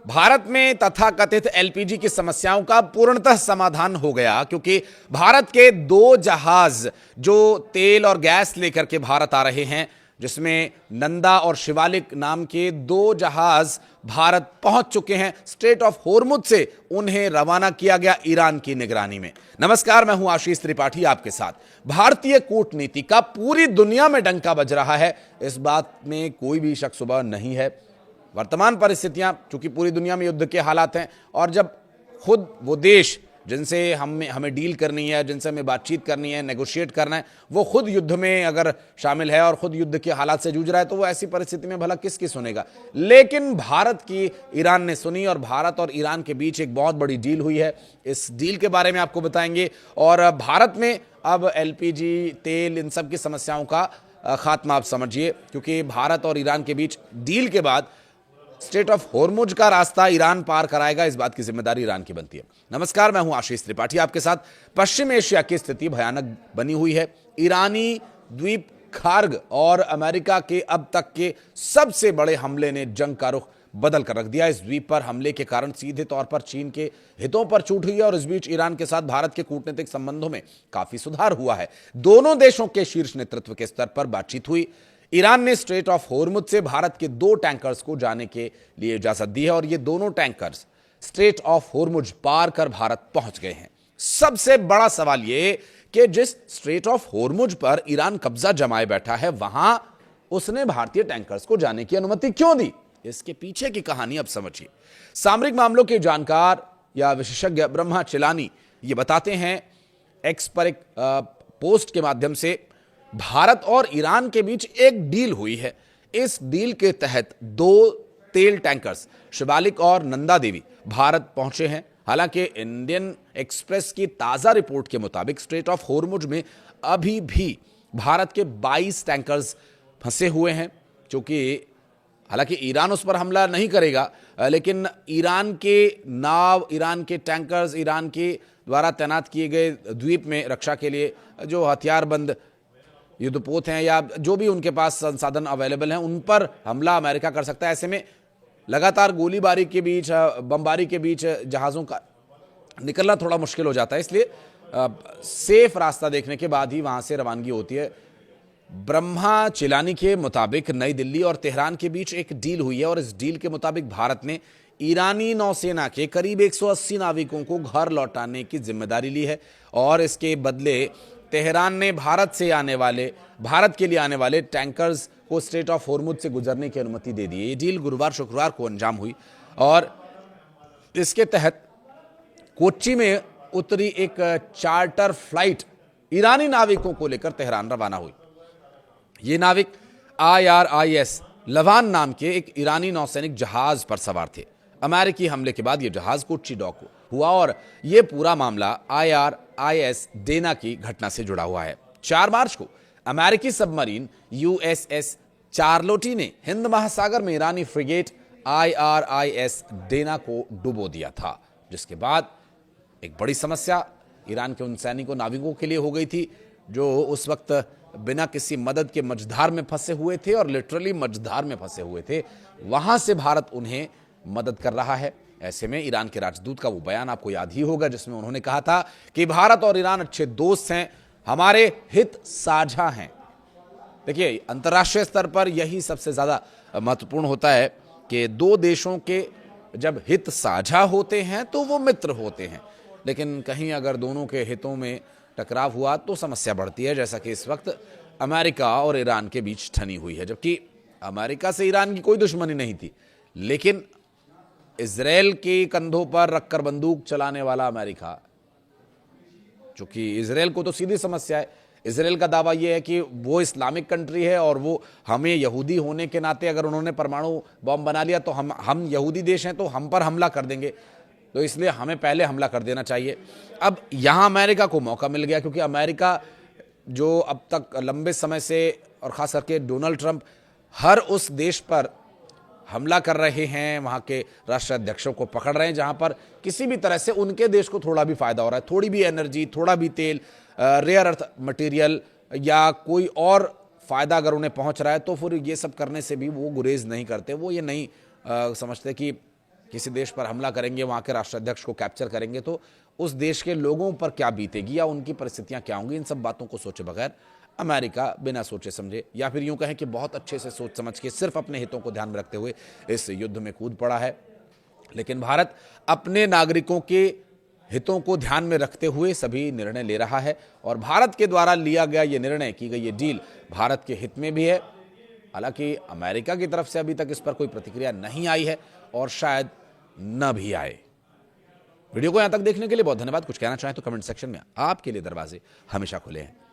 भारत में तथाकथित एलपीजी की समस्याओं का पूर्णतः समाधान हो गया, क्योंकि भारत के दो जहाज जो तेल और गैस लेकर के भारत आ रहे हैं, जिसमें नंदा और शिवालिक नाम के दो जहाज भारत पहुंच चुके हैं। स्ट्रेट ऑफ होर्मुज से उन्हें रवाना किया गया ईरान की निगरानी में। नमस्कार, मैं हूं आशीष त्रिपाठी आपके साथ। भारतीय कूटनीति का पूरी दुनिया में डंका बज रहा है, इस बात में कोई भी शक शुबा नहीं है। वर्तमान परिस्थितियां, चूंकि पूरी दुनिया में युद्ध के हालात हैं, और जब खुद वो देश जिनसे हमें डील करनी है, जिनसे हमें बातचीत करनी है, नेगोशिएट करना है, वो खुद युद्ध में अगर शामिल है और खुद युद्ध के हालात से जूझ रहा है, तो वो ऐसी परिस्थिति में भला किसकी सुनेगा। लेकिन भारत की ईरान ने सुनी, और भारत और ईरान के बीच एक बहुत बड़ी डील हुई है। इस डील के बारे में आपको बताएंगे, और भारत में अब एलपीजी, तेल, इन सब की समस्याओं का खात्मा आप समझिए, क्योंकि भारत और ईरान के बीच डील के बाद स्ट्रेट ऑफ होर्मुज का रास्ता ईरान पार कराएगा, इस बात की जिम्मेदारी ईरान की बनती है। नमस्कार, मैं हूं आशीष त्रिपाठी आपके साथ। पश्चिम एशिया की स्थिति भयानक बनी हुई है। ईरानी द्वीप खार्ग और अमेरिका के अब तक के सबसे बड़े हमले ने जंग का रुख बदल कर रख दिया। इस द्वीप पर हमले के कारण सीधे तौर पर चीन के हितों पर चोट हुई है, और इस बीच ईरान के साथ भारत के कूटनीतिक संबंधों में काफी सुधार हुआ है। दोनों देशों के शीर्ष नेतृत्व के स्तर पर बातचीत हुई। ईरान ने स्ट्रेट ऑफ होर्मुज से भारत के दो टैंकर्स को जाने के लिए इजाजत दी है, और ये दोनों टैंकर्स स्ट्रेट ऑफ होर्मुज पार कर भारत पहुंच गए हैं। सबसे बड़ा सवाल यह कि जिस स्ट्रेट ऑफ होर्मुज पर ईरान कब्जा जमाए बैठा है, वहां उसने भारतीय टैंकर्स को जाने की अनुमति क्यों दी? इसके पीछे की कहानी अब समझिए। सामरिक मामलों के जानकार या विशेषज्ञ ब्रह्मा चिलानी ये बताते हैं एक्स पर एक पोस्ट के माध्यम से, भारत और ईरान के बीच एक डील हुई है। इस डील के तहत दो तेल टैंकर्स शिवालिक और नंदा देवी भारत पहुंचे हैं। हालांकि इंडियन एक्सप्रेस की ताजा रिपोर्ट के मुताबिक स्ट्रेट ऑफ होर्मुज में अभी भी भारत के 22 टैंकर्स फंसे हुए हैं, क्योंकि हालांकि ईरान उस पर हमला नहीं करेगा, लेकिन ईरान के नाव, ईरान के टैंकर्स, ईरान के द्वारा तैनात किए गए द्वीप में रक्षा के लिए जो हथियारबंद युद्धपोत हैं या जो भी उनके पास संसाधन अवेलेबल हैं, उन पर हमला अमेरिका कर सकता है। ऐसे में लगातार गोलीबारी के बीच, बमबारी के बीच जहाज़ों का निकलना थोड़ा मुश्किल हो जाता है, इसलिए सेफ रास्ता देखने के बाद ही वहां से रवानगी होती है। ब्रह्मा चिलानी के मुताबिक नई दिल्ली और तेहरान के बीच एक डील हुई है, और इस डील के मुताबिक भारत ने ईरानी नौसेना के करीब 180 नाविकों को घर लौटाने की जिम्मेदारी ली है, और इसके बदले तेहरान ने भारत के लिए आने वाले टैंकर्स को स्ट्रेट ऑफ होर्मुज से गुजरने की अनुमति दे दी है। ये डील गुरुवार शुक्रवार को अंजाम हुई, और इसके तहत कोच्चि में उतरी एक चार्टर फ्लाइट ईरानी नाविकों को लेकर तेहरान रवाना हुई। ये नाविक IRIS लवान नाम के एक ईरानी नौसैनिक जहाज पर सवार थे। अमेरिकी हमले के बाद यह जहाज कोच्चि डॉक हुआ, और यह पूरा मामला IRIS डेना की घटना से जुड़ा हुआ है। 4 मार्च को अमेरिकी सबमरीन USS चार्लोटी ने हिंद महासागर में ईरानी फ्रिगेट IRIS डेना को डुबो दिया था, जिसके बाद एक बड़ी समस्या ईरान के उन सैनिकों, नाविकों के लिए हो गई थी जो उस वक्त बिना किसी मदद के मझधार में फंसे हुए थे, और लिटरली मझधार में फंसे हुए थे। वहां से भारत उन्हें मदद कर रहा है। ऐसे में ईरान के राजदूत का वो बयान आपको याद ही होगा, जिसमें उन्होंने कहा था कि भारत और ईरान अच्छे दोस्त हैं, हमारे हित साझा हैं। देखिए, अंतर्राष्ट्रीय स्तर पर यही सबसे ज्यादा महत्वपूर्ण होता है कि दो देशों के जब हित साझा होते हैं तो वो मित्र होते हैं, लेकिन कहीं अगर दोनों के हितों में टकराव हुआ तो समस्या बढ़ती है, जैसा कि इस वक्त अमेरिका और ईरान के बीच ठनी हुई है। जबकि अमेरिका से ईरान की कोई दुश्मनी नहीं थी, लेकिन इजराइल के कंधों पर रखकर बंदूक चलाने वाला अमेरिका, चूंकि इजराइल को तो सीधी समस्या है। इजराइल का दावा यह है कि वो इस्लामिक कंट्री है, और वो हमें यहूदी होने के नाते अगर उन्होंने परमाणु बम बना लिया तो हम यहूदी देश हैं, तो हम पर हमला कर देंगे, तो इसलिए हमें पहले हमला कर देना चाहिए। अब यहां अमेरिका को मौका मिल गया, क्योंकि अमेरिका जो अब तक लंबे समय से, और खास करके डोनाल्ड ट्रंप, हर उस देश पर हमला कर रहे हैं, वहां के राष्ट्राध्यक्षों को पकड़ रहे हैं जहां पर किसी भी तरह से उनके देश को थोड़ा भी फायदा हो रहा है, थोड़ी भी एनर्जी, थोड़ा भी तेल, रेयर अर्थ मटेरियल या कोई और फायदा अगर उन्हें पहुंच रहा है, तो फिर ये सब करने से भी वो गुरेज नहीं करते। वो ये नहीं समझते कि किसी देश पर हमला करेंगे, वहां के राष्ट्राध्यक्ष को कैप्चर करेंगे, तो उस देश के लोगों पर क्या बीतेगी या उनकी परिस्थितियां क्या होंगी, इन सब बातों को सोचे बगैर अमेरिका बिना सोचे समझे, या फिर यूं कहें कि बहुत अच्छे से सोच समझ के सिर्फ अपने हितों को ध्यान में रखते हुए इस युद्ध में कूद पड़ा है। लेकिन भारत अपने नागरिकों के हितों को ध्यान में रखते हुए सभी निर्णय ले रहा है, और भारत के द्वारा लिया गया ये निर्णय, की गई ये डील भारत के हित में भी है। हालांकि अमेरिका की तरफ से अभी तक इस पर कोई प्रतिक्रिया नहीं आई है और शायद न भी आए। वीडियो को यहां तक देखने के लिए बहुत धन्यवाद। कुछ कहना चाहें तो कमेंट सेक्शन में आपके लिए दरवाजे हमेशा खुले हैं।